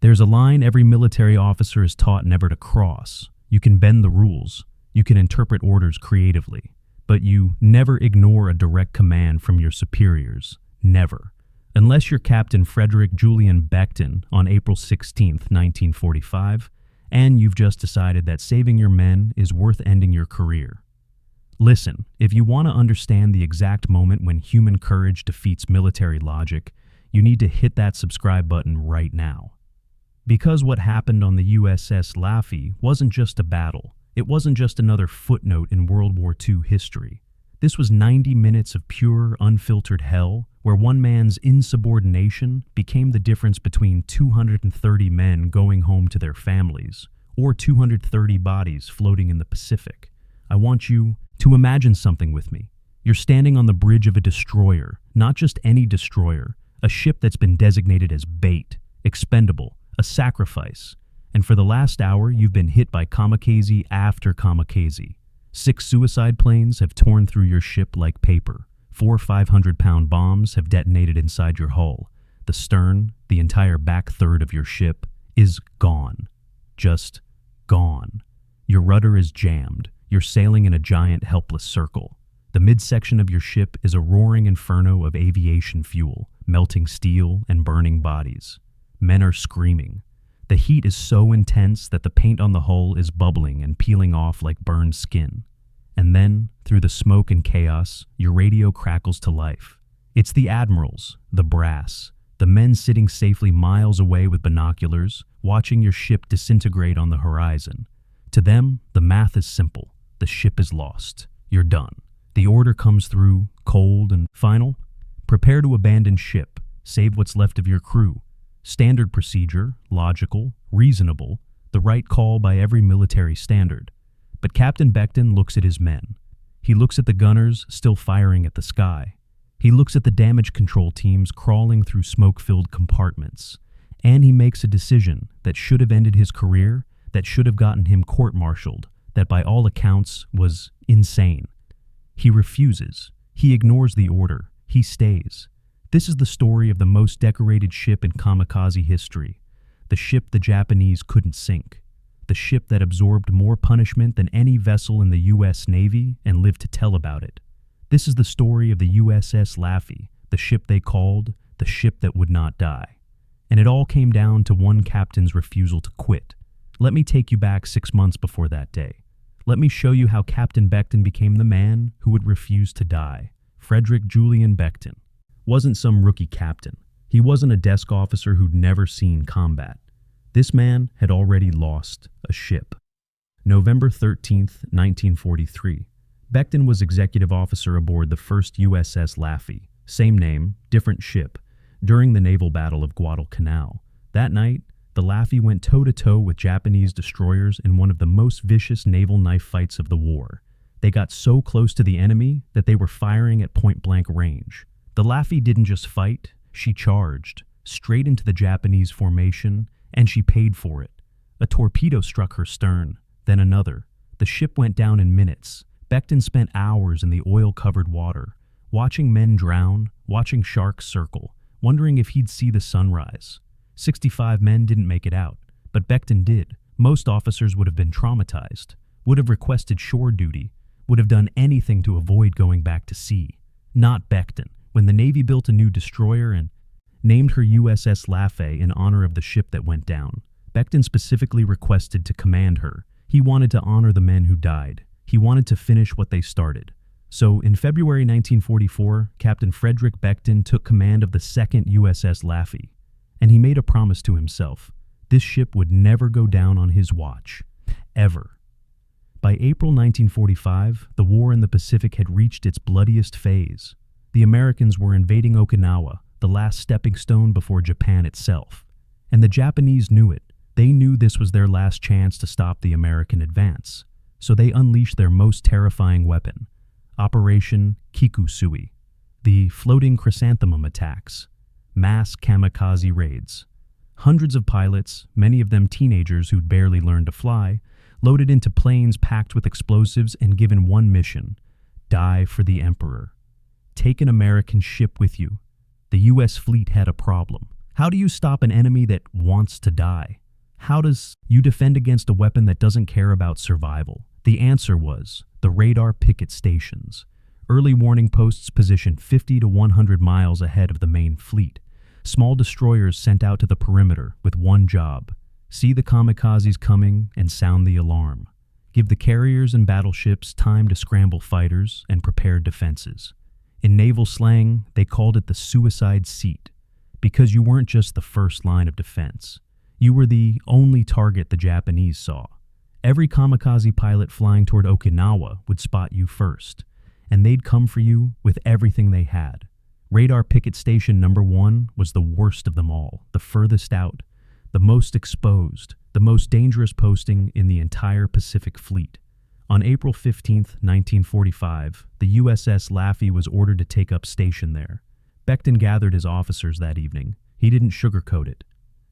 There's a line every military officer is taught never to cross. You can bend the rules. You can interpret orders creatively. But you never ignore a direct command from your superiors. Never. Unless you're Captain Frederick Julian Becton on April 16, 1945, and you've just decided that saving your men is worth ending your career. Listen, if you want to understand the exact moment when human courage defeats military logic, you need to hit that subscribe button right now. Because what happened on the USS Laffey wasn't just a battle. It wasn't just another footnote in World War II history. This was 90 minutes of pure, unfiltered hell, where one man's insubordination became the difference between 230 men going home to their families, or 230 bodies floating in the Pacific. I want you to imagine something with me. You're standing on the bridge of a destroyer, not just any destroyer, a ship that's been designated as bait, expendable, a sacrifice. And for the last hour, you've been hit by kamikaze after kamikaze. 6 suicide planes have torn through your ship like paper. 4 500-pound bombs have detonated inside your hull. The stern, the entire back third of your ship, is gone. Just gone. Your rudder is jammed. You're sailing in a giant, helpless circle. The midsection of your ship is a roaring inferno of aviation fuel, melting steel and burning bodies. Men are screaming. The heat is so intense that the paint on the hull is bubbling and peeling off like burned skin. And then, through the smoke and chaos, your radio crackles to life. It's the admirals, the brass, the men sitting safely miles away with binoculars, watching your ship disintegrate on the horizon. To them, the math is simple. The ship is lost. You're done. The order comes through, cold and final. Prepare to abandon ship. Save what's left of your crew. Standard procedure, logical, reasonable, the right call by every military standard. But Captain Becton looks at his men. He looks at the gunners still firing at the sky. He looks at the damage control teams crawling through smoke-filled compartments. And he makes a decision that should have ended his career, that should have gotten him court-martialed, that by all accounts was insane. He refuses. He ignores the order. He stays. This is the story of the most decorated ship in kamikaze history. The ship the Japanese couldn't sink. The ship that absorbed more punishment than any vessel in the U.S. Navy and lived to tell about it. This is the story of the USS Laffey, the ship they called the ship that would not die. And it all came down to one captain's refusal to quit. Let me take you back 6 months before that day. Let me show you how Captain Becton became the man who would refuse to die. Frederick Julian Becton wasn't some rookie captain. He wasn't a desk officer who'd never seen combat. This man had already lost a ship. November 13th, 1943. Becton was executive officer aboard the first USS Laffey, same name, different ship, during the naval battle of Guadalcanal. That night, the Laffey went toe-to-toe with Japanese destroyers in one of the most vicious naval knife fights of the war. They got so close to the enemy that they were firing at point-blank range. The Laffey didn't just fight, she charged, straight into the Japanese formation, and she paid for it. A torpedo struck her stern, then another. The ship went down in minutes. Becton spent hours in the oil-covered water, watching men drown, watching sharks circle, wondering if he'd see the sunrise. 65 men didn't make it out, but Becton did. Most officers would have been traumatized, would have requested shore duty, would have done anything to avoid going back to sea. Not Becton. When the Navy built a new destroyer and named her USS Laffey in honor of the ship that went down, Becton specifically requested to command her. He wanted to honor the men who died. He wanted to finish what they started. So in February 1944, Captain Frederick Becton took command of the second USS Laffey, and he made a promise to himself. This ship would never go down on his watch. Ever. By April 1945, the war in the Pacific had reached its bloodiest phase. The Americans were invading Okinawa, the last stepping stone before Japan itself. And the Japanese knew it. They knew this was their last chance to stop the American advance. So they unleashed their most terrifying weapon, Operation Kikusui, the floating chrysanthemum attacks, mass kamikaze raids. Hundreds of pilots, many of them teenagers who'd barely learned to fly, loaded into planes packed with explosives and given one mission: die for the Emperor. Take an American ship with you. The U.S. fleet had a problem. How do you stop an enemy that wants to die? How does you defend against a weapon that doesn't care about survival? The answer was the radar picket stations. Early warning posts positioned 50 to 100 miles ahead of the main fleet. Small destroyers sent out to the perimeter with one job: see the kamikazes coming and sound the alarm. Give the carriers and battleships time to scramble fighters and prepare defenses. In naval slang, they called it the suicide seat, because you weren't just the first line of defense. You were the only target the Japanese saw. Every kamikaze pilot flying toward Okinawa would spot you first, and they'd come for you with everything they had. Radar Picket Station No. 1 was the worst of them all, the furthest out, the most exposed, the most dangerous posting in the entire Pacific Fleet. On April 15, 1945, the USS Laffey was ordered to take up station there. Becton gathered his officers that evening. He didn't sugarcoat it.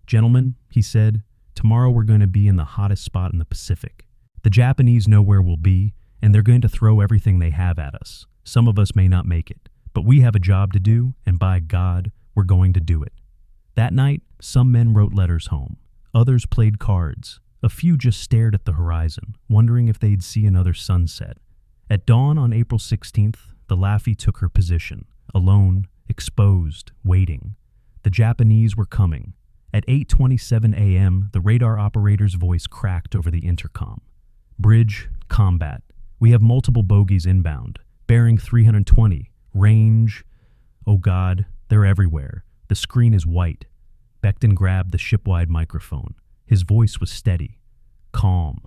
"Gentlemen," he said, "tomorrow we're going to be in the hottest spot in the Pacific. The Japanese know where we'll be, and they're going to throw everything they have at us. Some of us may not make it, but we have a job to do, and by God, we're going to do it." That night, some men wrote letters home. Others played cards. A few just stared at the horizon, wondering if they'd see another sunset. At dawn on April 16th, the Laffey took her position, alone, exposed, waiting. The Japanese were coming. At 8:27 a.m., the radar operator's voice cracked over the intercom. "Bridge, combat. We have multiple bogies inbound. Bearing 320. Range. Oh God, they're everywhere. The screen is white." Becton grabbed the shipwide microphone. His voice was steady, calm.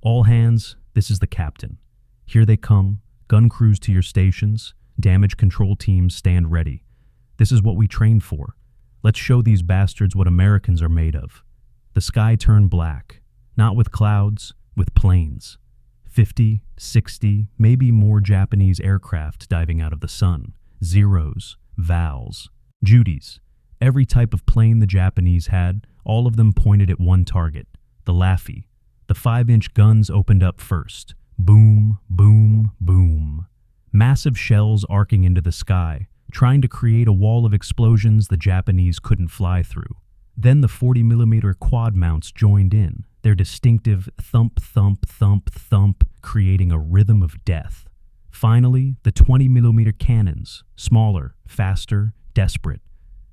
"All hands, this is the captain. Here they come. Gun crews to your stations. Damage control teams stand ready. This is what we trained for. Let's show these bastards what Americans are made of." The sky turned black, not with clouds, with planes. 50, 60, maybe more Japanese aircraft diving out of the sun. Zeros, Vals, Judies. Every type of plane the Japanese had, all of them pointed at one target, the Laffey. The 5-inch guns opened up first. Boom, boom, boom. Massive shells arcing into the sky, trying to create a wall of explosions the Japanese couldn't fly through. Then the 40mm quad mounts joined in, their distinctive thump, thump, thump, thump, creating a rhythm of death. Finally, the 20mm cannons, smaller, faster, desperate.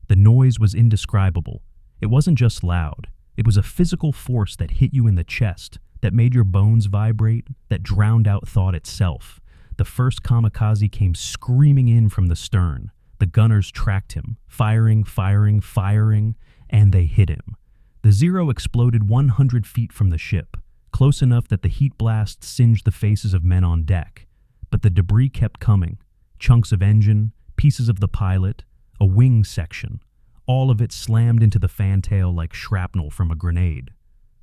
The noise was indescribable. It wasn't just loud. It was a physical force that hit you in the chest, that made your bones vibrate, that drowned out thought itself. The first kamikaze came screaming in from the stern. The gunners tracked him, firing, firing, firing, and they hit him. The Zero exploded 100 feet from the ship, close enough that the heat blast singed the faces of men on deck. But the debris kept coming. Chunks of engine, pieces of the pilot, a wing section. All of it slammed into the fantail like shrapnel from a grenade.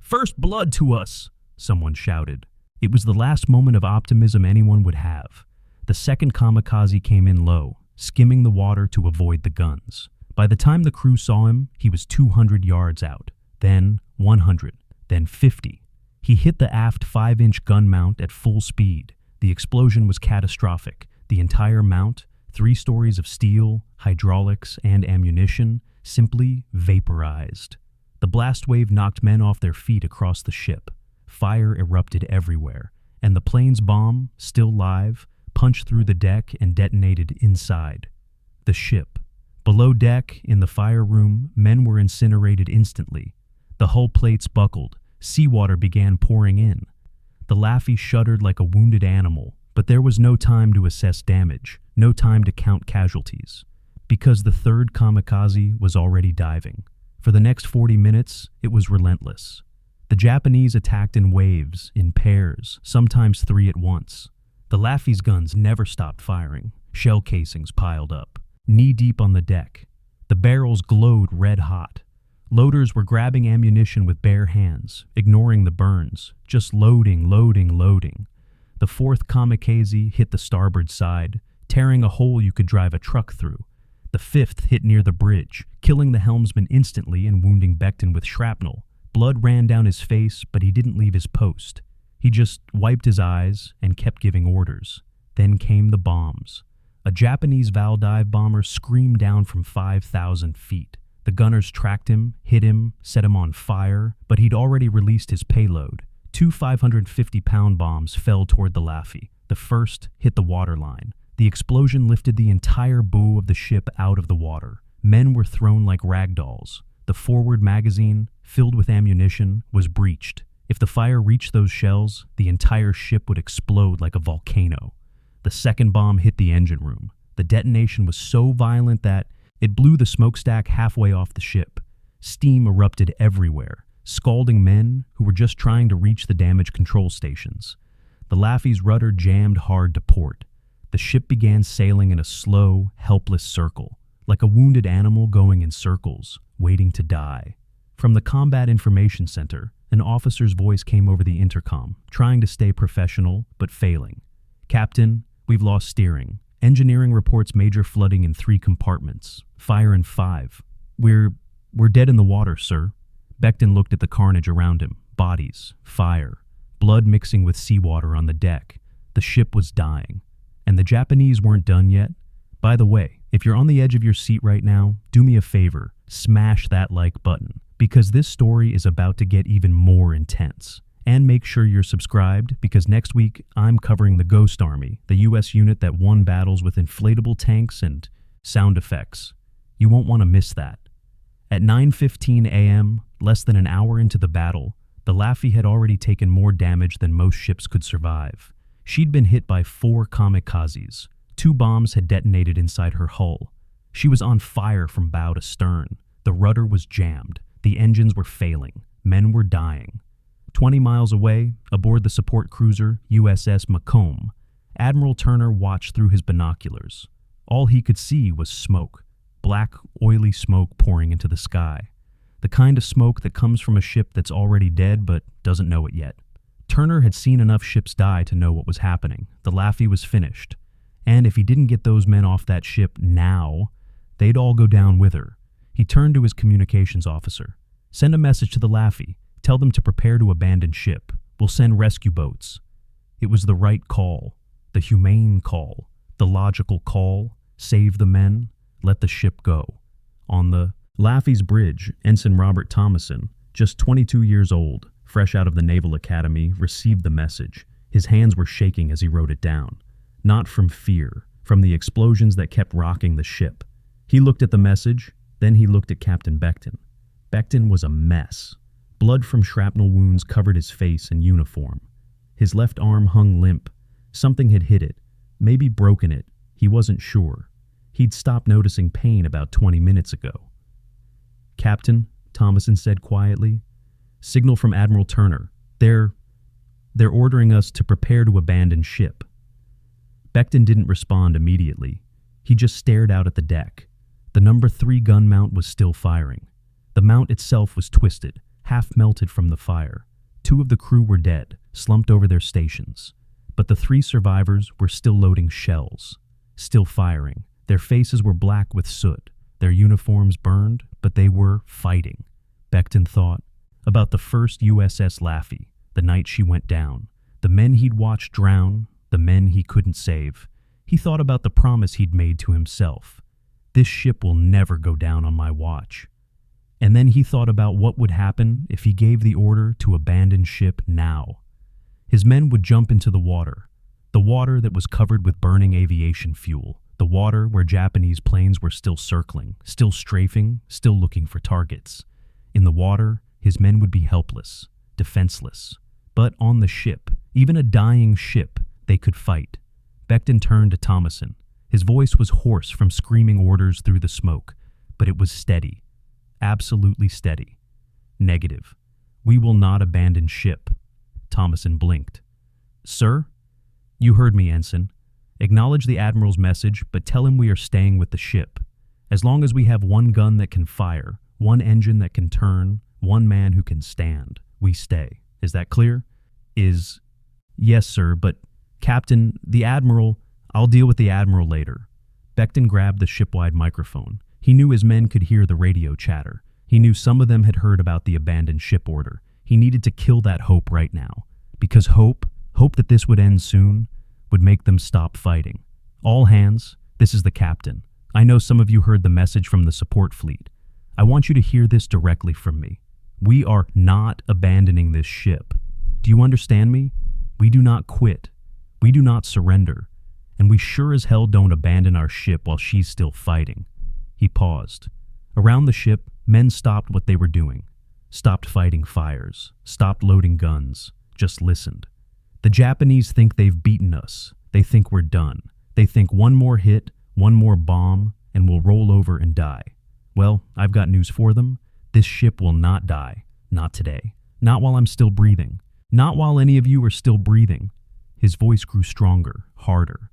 "First blood to us!" someone shouted. It was the last moment of optimism anyone would have. The second kamikaze came in low, skimming the water to avoid the guns. By the time the crew saw him, he was 200 yards out, then 100, then 50. He hit the aft 5-inch gun mount at full speed. The explosion was catastrophic. The entire mount, 3 stories of steel, hydraulics, and ammunition, simply vaporized. The blast wave knocked men off their feet across the ship. Fire erupted everywhere, and the plane's bomb, still live, punched through the deck and detonated inside. The ship. Below deck, in the fire room, men were incinerated instantly. The hull plates buckled. Seawater began pouring in. The Laffey shuddered like a wounded animal, but there was no time to assess damage, no time to count casualties, because the third kamikaze was already diving. For the next 40 minutes, it was relentless. The Japanese attacked in waves, in pairs, sometimes 3 at once. The Laffey's guns never stopped firing. Shell casings piled up, knee-deep on the deck. The barrels glowed red-hot. Loaders were grabbing ammunition with bare hands, ignoring the burns, just loading, loading, loading. The fourth kamikaze hit the starboard side, tearing a hole you could drive a truck through. The fifth hit near the bridge, killing the helmsman instantly and wounding Becton with shrapnel. Blood ran down his face, but he didn't leave his post. He just wiped his eyes and kept giving orders. Then came the bombs. A Japanese Val dive bomber screamed down from 5,000 feet. The gunners tracked him, hit him, set him on fire, but he'd already released his payload. Two 550-pound bombs fell toward the Laffey. The first hit the waterline. The explosion lifted the entire bow of the ship out of the water. Men were thrown like rag dolls. The forward magazine, filled with ammunition, was breached. If the fire reached those shells, the entire ship would explode like a volcano. The second bomb hit the engine room. The detonation was so violent that it blew the smokestack halfway off the ship. Steam erupted everywhere, scalding men who were just trying to reach the damaged control stations. The Laffey's rudder jammed hard to port. The ship began sailing in a slow, helpless circle, like a wounded animal going in circles, waiting to die. From the Combat Information Center, an officer's voice came over the intercom, trying to stay professional, but failing. "Captain, we've lost steering. Engineering reports major flooding in 3 compartments. Fire in 5. We're dead in the water, sir." Becton looked at the carnage around him. Bodies, fire, blood mixing with seawater on the deck. The ship was dying. And the Japanese weren't done yet. By the way, if you're on the edge of your seat right now, do me a favor, smash that like button, because this story is about to get even more intense. And make sure you're subscribed, because next week I'm covering the Ghost Army, the US unit that won battles with inflatable tanks and sound effects. You won't want to miss that. At 9:15 a.m., less than an hour into the battle, the Laffey had already taken more damage than most ships could survive. She'd been hit by 4 kamikazes. 2 bombs had detonated inside her hull. She was on fire from bow to stern. The rudder was jammed. The engines were failing. Men were dying. 20 miles away, aboard the support cruiser USS Macomb, Admiral Turner watched through his binoculars. All he could see was smoke. Black, oily smoke pouring into the sky. The kind of smoke that comes from a ship that's already dead but doesn't know it yet. Turner had seen enough ships die to know what was happening. The Laffey was finished. And if he didn't get those men off that ship now, they'd all go down with her. He turned to his communications officer. "Send a message to the Laffey. Tell them to prepare to abandon ship. We'll send rescue boats." It was the right call. The humane call. The logical call. Save the men. Let the ship go. On the Laffey's bridge, Ensign Robert Thomason, just 22 years old, fresh out of the Naval Academy, received the message. His hands were shaking as he wrote it down. Not from fear, from the explosions that kept rocking the ship. He looked at the message, then he looked at Captain Becton. Becton was a mess. Blood from shrapnel wounds covered his face and uniform. His left arm hung limp. Something had hit it, maybe broken it. He wasn't sure. He'd stopped noticing pain about 20 minutes ago. "Captain," Thomason said quietly, "signal from Admiral Turner. They're ordering us to prepare to abandon ship." Becton didn't respond immediately. He just stared out at the deck. The number 3 gun mount was still firing. The mount itself was twisted, half melted from the fire. 2 of the crew were dead, slumped over their stations. But the 3 survivors were still loading shells, still firing. Their faces were black with soot, their uniforms burned, but they were fighting. Becton thought about the first USS Laffey, the night she went down, the men he'd watched drown, the men he couldn't save. He thought about the promise he'd made to himself. This ship will never go down on my watch. And then he thought about what would happen if he gave the order to abandon ship now. His men would jump into the water that was covered with burning aviation fuel, the water where Japanese planes were still circling, still strafing, still looking for targets. In the water, his men would be helpless, defenseless. But on the ship, even a dying ship, they could fight. Becton turned to Thomason. His voice was hoarse from screaming orders through the smoke, but it was steady. Absolutely steady. "Negative. We will not abandon ship." Thomason blinked. "Sir?" "You heard me, Ensign. Acknowledge the Admiral's message, but tell him we are staying with the ship. As long as we have 1 gun that can fire, 1 engine that can turn, 1 man who can stand, we stay. Is that clear?" "Yes, sir, but Captain, the Admiral, I'll deal with the Admiral later." Becton grabbed the shipwide microphone. He knew his men could hear the radio chatter. He knew some of them had heard about the abandoned ship order. He needed to kill that hope right now. Because hope that this would end soon, would make them stop fighting. "All hands, this is the captain. I know some of you heard the message from the support fleet. I want you to hear this directly from me. We are not abandoning this ship. Do you understand me? We do not quit. We do not surrender. And we sure as hell don't abandon our ship while she's still fighting." He paused. Around the ship, men stopped what they were doing. Stopped fighting fires. Stopped loading guns. Just listened. The Japanese think they've beaten us. They think we're done. They think one more hit, one more bomb, and we'll roll over and die. Well, I've got news for them. This ship will not die. Not today. Not while I'm still breathing. Not while any of you are still breathing. His voice grew stronger, harder.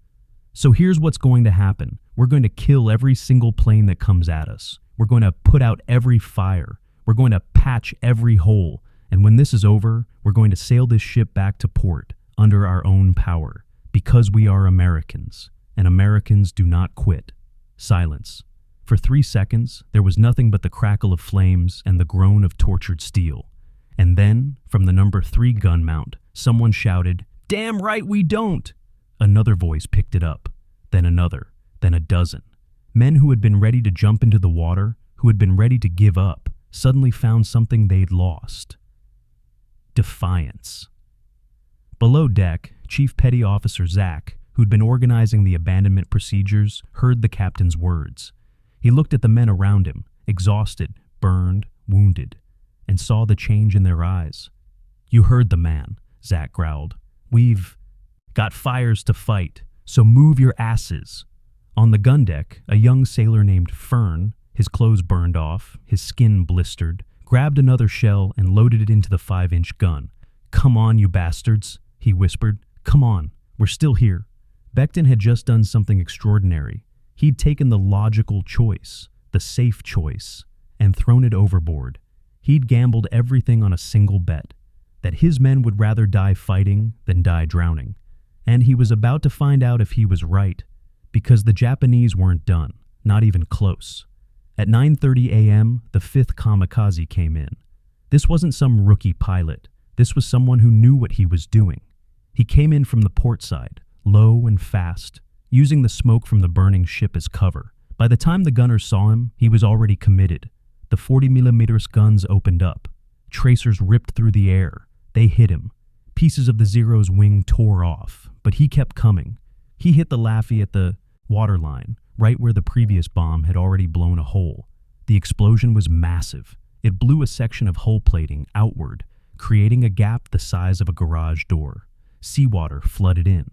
So here's what's going to happen. We're going to kill every single plane that comes at us. We're going to put out every fire. We're going to patch every hole. And when this is over, we're going to sail this ship back to port under our own power. Because we are Americans. And Americans do not quit. Silence. For 3 seconds, there was nothing but the crackle of flames and the groan of tortured steel. And then, from the number 3 gun mount, someone shouted, "Damn right we don't!" Another voice picked it up, then another, then a dozen. Men who had been ready to jump into the water, who had been ready to give up, suddenly found something they'd lost. Defiance. Below deck, Chief Petty Officer Zach, who'd been organizing the abandonment procedures, heard the captain's words. He looked at the men around him, exhausted, burned, wounded, and saw the change in their eyes. "You heard the man," Zach growled. "We've got fires to fight, so move your asses." On the gun deck, a young sailor named Fern, his clothes burned off, his skin blistered, grabbed another shell and loaded it into the 5-inch gun. "Come on, you bastards," he whispered. "Come on, we're still here." Becton had just done something extraordinary. He'd taken the logical choice, the safe choice, and thrown it overboard. He'd gambled everything on a single bet, that his men would rather die fighting than die drowning. And he was about to find out if he was right, because the Japanese weren't done, not even close. At 9:30 a.m., the 5th Kamikaze came in. This wasn't some rookie pilot. This was someone who knew what he was doing. He came in from the port side, low and fast, using the smoke from the burning ship as cover. By the time the gunners saw him, he was already committed. The 40mm guns opened up. Tracers ripped through the air. They hit him. Pieces of the Zero's wing tore off, but he kept coming. He hit the Laffey at the waterline, right where the previous bomb had already blown a hole. The explosion was massive. It blew a section of hull plating outward, creating a gap the size of a garage door. Seawater flooded in.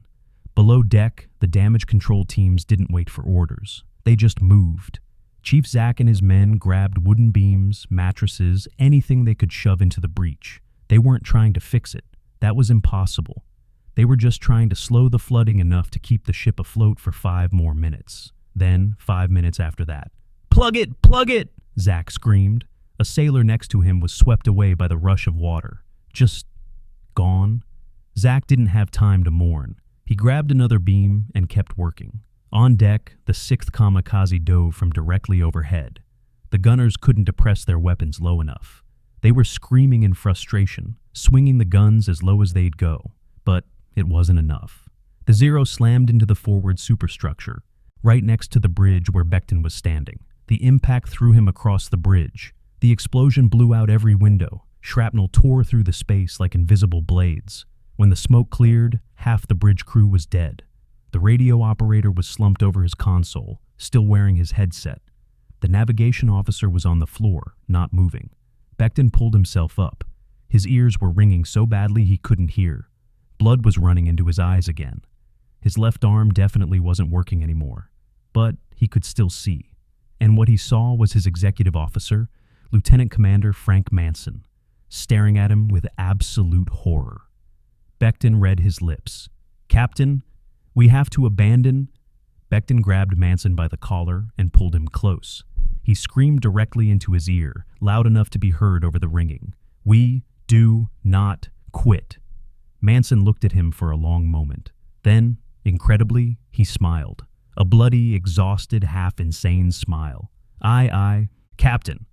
Below deck, the damage control teams didn't wait for orders. They just moved. Chief Zach and his men grabbed wooden beams, mattresses, anything they could shove into the breach. They weren't trying to fix it. That was impossible. They were just trying to slow the flooding enough to keep the ship afloat for 5 more minutes. Then, 5 minutes after that. "Plug it! Plug it!" Zach screamed. A sailor next to him was swept away by the rush of water. Just gone. Zach didn't have time to mourn. He grabbed another beam and kept working. On deck, the 6th Kamikaze dove from directly overhead. The gunners couldn't depress their weapons low enough. They were screaming in frustration, swinging the guns as low as they'd go. But it wasn't enough. The Zero slammed into the forward superstructure, right next to the bridge where Becton was standing. The impact threw him across the bridge. The explosion blew out every window. Shrapnel tore through the space like invisible blades. When the smoke cleared, half the bridge crew was dead. The radio operator was slumped over his console, still wearing his headset. The navigation officer was on the floor, not moving. Becton pulled himself up. His ears were ringing so badly he couldn't hear. Blood was running into his eyes again. His left arm definitely wasn't working anymore, but he could still see. And what he saw was his executive officer, Lieutenant Commander Frank Manson, staring at him with absolute horror. Becton read his lips. "Captain, we have to abandon..." Becton grabbed Manson by the collar and pulled him close. He screamed directly into his ear, loud enough to be heard over the ringing. "We do not quit." Manson looked at him for a long moment. Then, incredibly, he smiled. A bloody, exhausted, half-insane smile. Aye, Captain."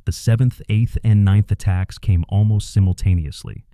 The 7th, 8th, and 9th attacks came almost simultaneously.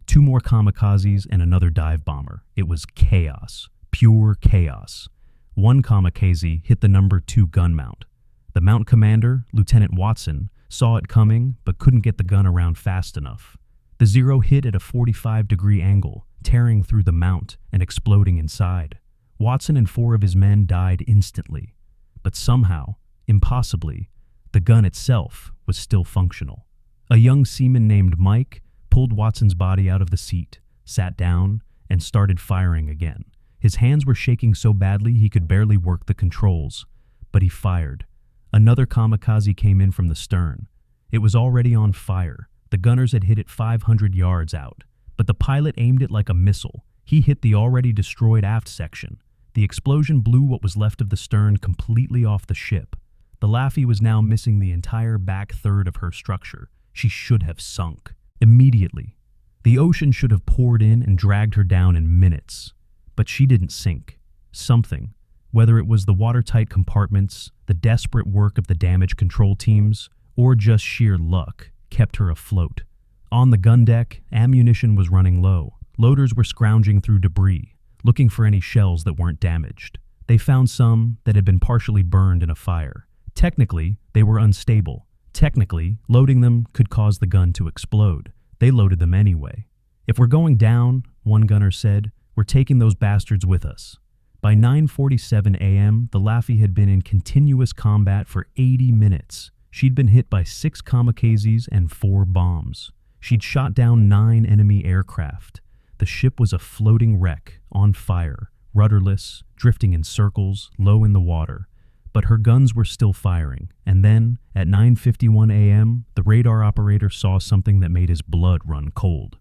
2 more kamikazes and another dive bomber. It was chaos. Pure chaos. 1 kamikaze hit the number 2 gun mount. The mount commander, Lieutenant Watson, saw it coming, but couldn't get the gun around fast enough. The Zero hit at a 45-degree angle, tearing through the mount and exploding inside. Watson and 4 of his men died instantly. But somehow, impossibly, the gun itself was still functional. A young seaman named Mike pulled Watson's body out of the seat, sat down, and started firing again. His hands were shaking so badly he could barely work the controls, but he fired. Another kamikaze came in from the stern. It was already on fire. The gunners had hit it 500 yards out, but the pilot aimed it like a missile. He hit the already destroyed aft section. The explosion blew what was left of the stern completely off the ship. The Laffey was now missing the entire back third of her structure. She should have sunk. Immediately. The ocean should have poured in and dragged her down in minutes. But she didn't sink. Something, whether it was the watertight compartments, the desperate work of the damage control teams, or just sheer luck, kept her afloat. On the gun deck, ammunition was running low. Loaders were scrounging through debris, looking for any shells that weren't damaged. They found some that had been partially burned in a fire. Technically, they were unstable. Technically, loading them could cause the gun to explode. They loaded them anyway. "If we're going down," one gunner said, "we're taking those bastards with us." By 9:47 a.m., the Laffey had been in continuous combat for 80 minutes. She'd been hit by 6 kamikazes and 4 bombs. She'd shot down 9 enemy aircraft. The ship was a floating wreck, on fire, rudderless, drifting in circles, low in the water. But her guns were still firing, and then, at 9:51 a.m., the radar operator saw something that made his blood run cold.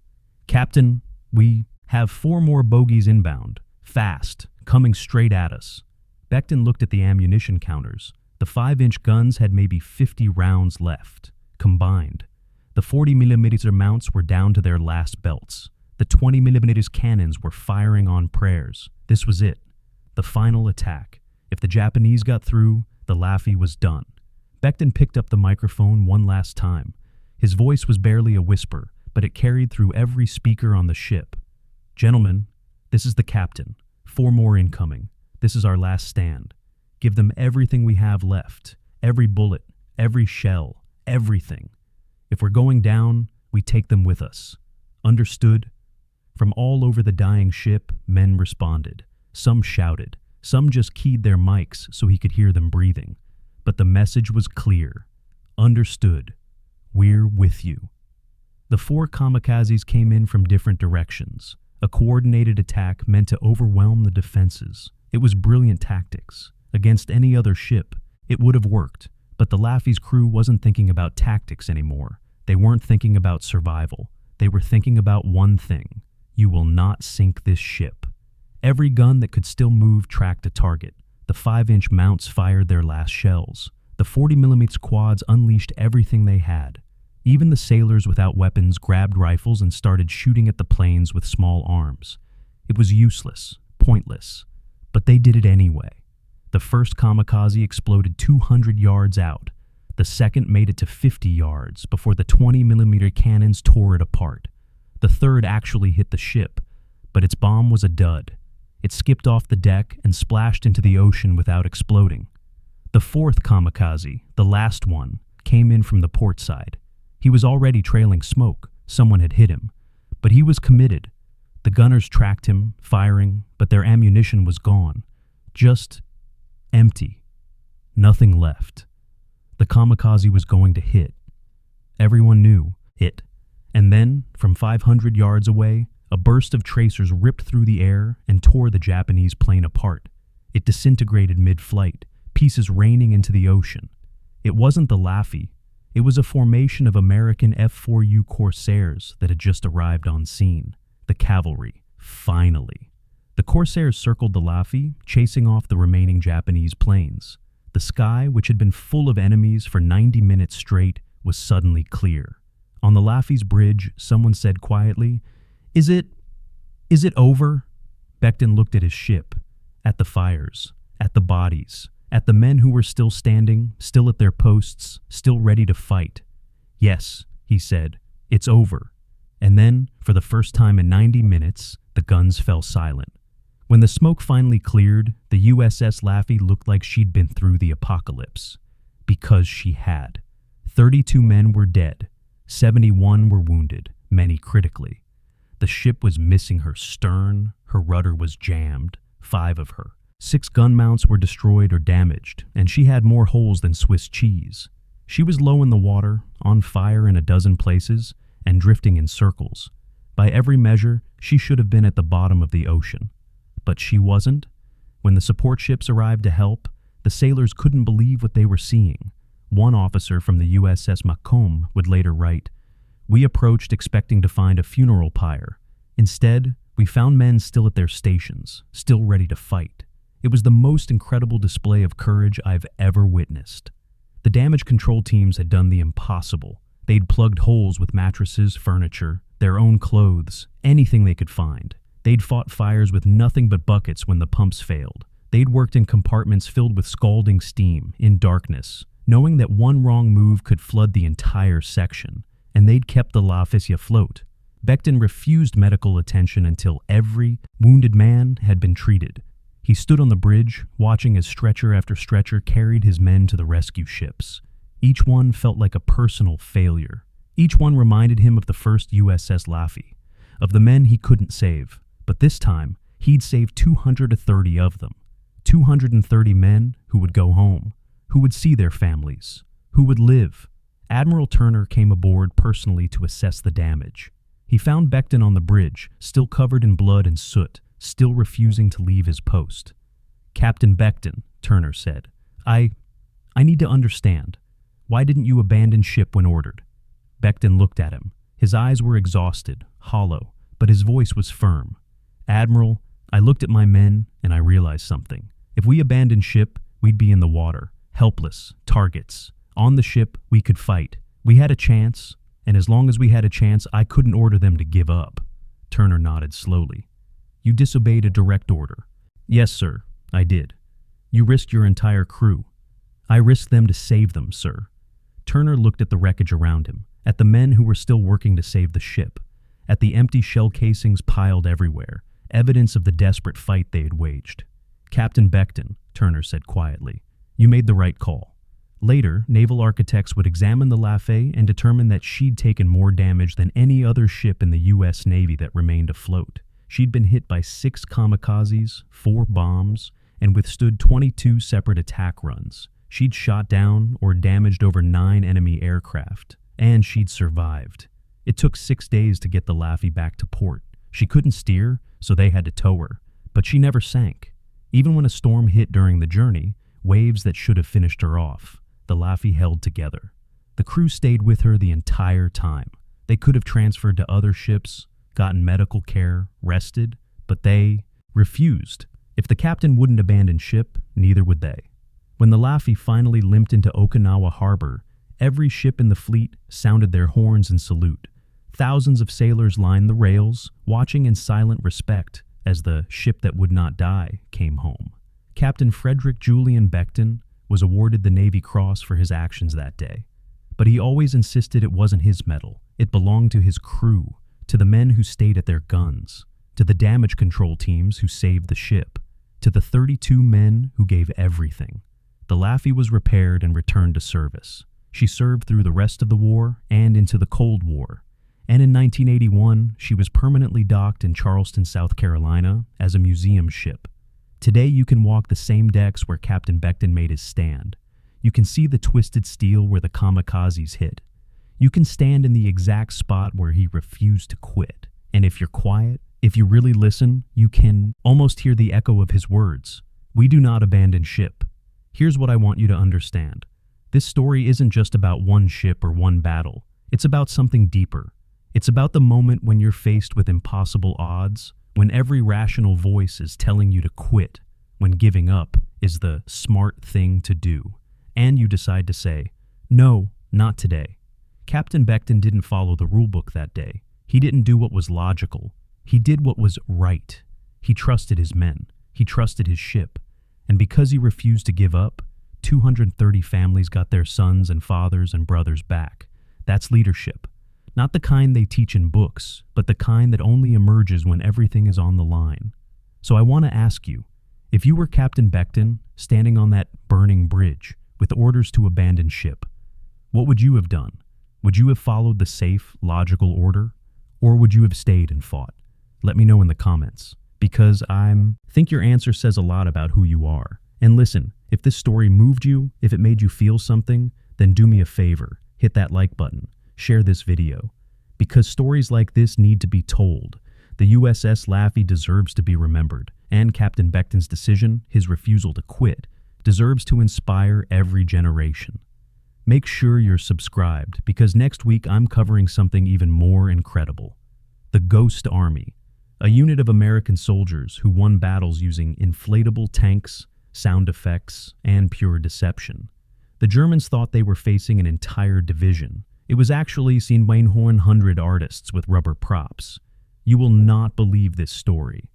"Captain, we have 4 more bogies inbound, fast, coming straight at us." Becton looked at the ammunition counters. The 5-inch guns had maybe 50 rounds left, combined. The 40mm mounts were down to their last belts. The 20mm cannons were firing on prayers. This was it. The final attack. If the Japanese got through, the Laffey was done. Becton picked up the microphone one last time. His voice was barely a whisper, but it carried through every speaker on the ship. "Gentlemen, this is the captain. 4 more incoming. This is our last stand. Give them everything we have left. Every bullet, every shell, everything. If we're going down, we take them with us. Understood?" From all over the dying ship, men responded. Some shouted. Some just keyed their mics so he could hear them breathing. But the message was clear. Understood. We're with you. The 4 kamikazes came in from different directions. A coordinated attack meant to overwhelm the defenses. It was brilliant tactics. Against any other ship, it would have worked. But the Laffey's crew wasn't thinking about tactics anymore. They weren't thinking about survival. They were thinking about one thing. You will not sink this ship. Every gun that could still move tracked a target. The 5-inch mounts fired their last shells. The 40mm quads unleashed everything they had. Even the sailors without weapons grabbed rifles and started shooting at the planes with small arms. It was useless, pointless, but they did it anyway. The first kamikaze exploded 200 yards out. The second made it to 50 yards before the 20mm cannons tore it apart. The third actually hit the ship, but its bomb was a dud. It skipped off the deck and splashed into the ocean without exploding. The 4th kamikaze, the last one, came in from the port side. He was already trailing smoke. Someone had hit him. But he was committed. The gunners tracked him, firing, but their ammunition was gone. Just empty. Nothing left. The kamikaze was going to hit. Everyone knew it. And then, from 500 yards away, a burst of tracers ripped through the air and tore the Japanese plane apart. It disintegrated mid-flight, pieces raining into the ocean. It wasn't the Laffey. It was a formation of American F-4U Corsairs that had just arrived on scene. The cavalry, finally. The Corsairs circled the Laffey, chasing off the remaining Japanese planes. The sky, which had been full of enemies for 90 minutes straight, was suddenly clear. On the Laffey's bridge, someone said quietly, Is it over?" Becton looked at his ship, at the fires, at the bodies, at the men who were still standing, still at their posts, still ready to fight. "Yes," he said, "it's over." And then, for the first time in 90 minutes, the guns fell silent. When the smoke finally cleared, the USS Laffey looked like she'd been through the apocalypse. Because she had. 32 men were dead, 71 were wounded, many critically. The ship was missing her stern, her rudder was jammed, 5 of her. 6 gun mounts were destroyed or damaged, and she had more holes than Swiss cheese. She was low in the water, on fire in a dozen places, and drifting in circles. By every measure, she should have been at the bottom of the ocean. But she wasn't. When the support ships arrived to help, the sailors couldn't believe what they were seeing. One officer from the USS Macomb would later write, "We approached expecting to find a funeral pyre. Instead, we found men still at their stations, still ready to fight. It was the most incredible display of courage I've ever witnessed." The damage control teams had done the impossible. They'd plugged holes with mattresses, furniture, their own clothes, anything they could find. They'd fought fires with nothing but buckets when the pumps failed. They'd worked in compartments filled with scalding steam, in darkness, knowing that one wrong move could flood the entire section, and they'd kept the Laffey afloat. Becton refused medical attention until every wounded man had been treated. He stood on the bridge, watching as stretcher after stretcher carried his men to the rescue ships. Each one felt like a personal failure. Each one reminded him of the first USS Laffey, of the men he couldn't save. But this time, he'd saved 230 of them. 230 men who would go home, who would see their families, who would live. Admiral Turner came aboard personally to assess the damage. He found Becton on the bridge, still covered in blood and soot, still refusing to leave his post. "Captain Becton," Turner said, I need to understand. Why didn't you abandon ship when ordered?" Becton looked at him. His eyes were exhausted, hollow, but his voice was firm. "Admiral, I looked at my men and I realized something. If we abandoned ship, we'd be in the water, helpless, targets. On the ship, we could fight. We had a chance, and as long as we had a chance, I couldn't order them to give up." Turner nodded slowly. "You disobeyed a direct order." "Yes, sir, I did. You risked your entire crew." "I risked them to save them, sir." Turner looked at the wreckage around him, at the men who were still working to save the ship, at the empty shell casings piled everywhere, evidence of the desperate fight they had waged. "Captain Becton," Turner said quietly, "you made the right call." Later, naval architects would examine the Laffey and determine that she'd taken more damage than any other ship in the U.S. Navy that remained afloat. She'd been hit by 6 kamikazes, 4 bombs, and withstood 22 separate attack runs. She'd shot down or damaged over 9 enemy aircraft, and she'd survived. It took 6 days to get the Laffey back to port. She couldn't steer, so they had to tow her, but she never sank. Even when a storm hit during the journey, waves that should have finished her off, the Laffey held together. The crew stayed with her the entire time. They could have transferred to other ships, gotten medical care, rested, but they refused. If the captain wouldn't abandon ship, neither would they. When the Laffey finally limped into Okinawa harbor, every ship in the fleet sounded their horns in salute. Thousands of sailors lined the rails, watching in silent respect as the ship that would not die came home. Captain Frederick Julian Becton was awarded the Navy Cross for his actions that day. But he always insisted it wasn't his medal. It belonged to his crew, to the men who stayed at their guns, to the damage control teams who saved the ship, to the 32 men who gave everything. The Laffey was repaired and returned to service. She served through the rest of the war and into the Cold War. And in 1981, she was permanently docked in Charleston, South Carolina, as a museum ship. Today, you can walk the same decks where Captain Becton made his stand. You can see the twisted steel where the kamikazes hit. You can stand in the exact spot where he refused to quit. And if you're quiet, if you really listen, you can almost hear the echo of his words. We do not abandon ship. Here's what I want you to understand. This story isn't just about one ship or one battle. It's about something deeper. It's about the moment when you're faced with impossible odds, when every rational voice is telling you to quit, when giving up is the smart thing to do, and you decide to say, "No, not today." Captain Becton didn't follow the rulebook that day. He didn't do what was logical. He did what was right. He trusted his men. He trusted his ship. And because he refused to give up, 230 families got their sons and fathers and brothers back. That's leadership. Not the kind they teach in books, but the kind that only emerges when everything is on the line. So I want to ask you, if you were Captain Becton, standing on that burning bridge, with orders to abandon ship, What would you have done? Would you have followed the safe, logical order? Or would you have stayed and fought? Let me know in the comments, because think your answer says a lot about who you are. And listen, if this story moved you, if it made you feel something, then do me a favor, hit that like button, share this video. Because stories like this need to be told. The USS Laffey deserves to be remembered, and Captain Becton's decision, his refusal to quit, deserves to inspire every generation. Make sure you're subscribed, because next week I'm covering something even more incredible. The Ghost Army, a unit of American soldiers who won battles using inflatable tanks, sound effects, and pure deception. The Germans thought they were facing an entire division. It was actually seen by 100 artists with rubber props. You will not believe this story.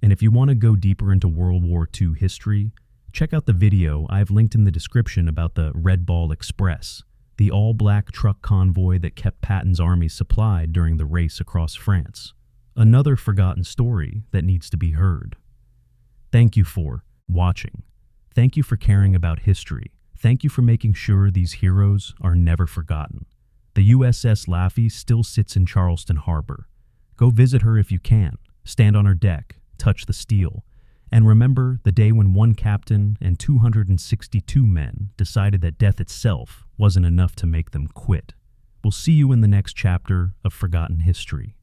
And if you want to go deeper into World War II history, check out the video I've linked in the description about the Red Ball Express, the all-black truck convoy that kept Patton's army supplied during the race across France. Another forgotten story that needs to be heard. Thank you for watching. Thank you for caring about history. Thank you for making sure these heroes are never forgotten. The USS Laffey still sits in Charleston Harbor. Go visit her if you can. Stand on her deck, touch the steel, and remember the day when one captain and 262 men decided that death itself wasn't enough to make them quit. We'll see you in the next chapter of Forgotten History.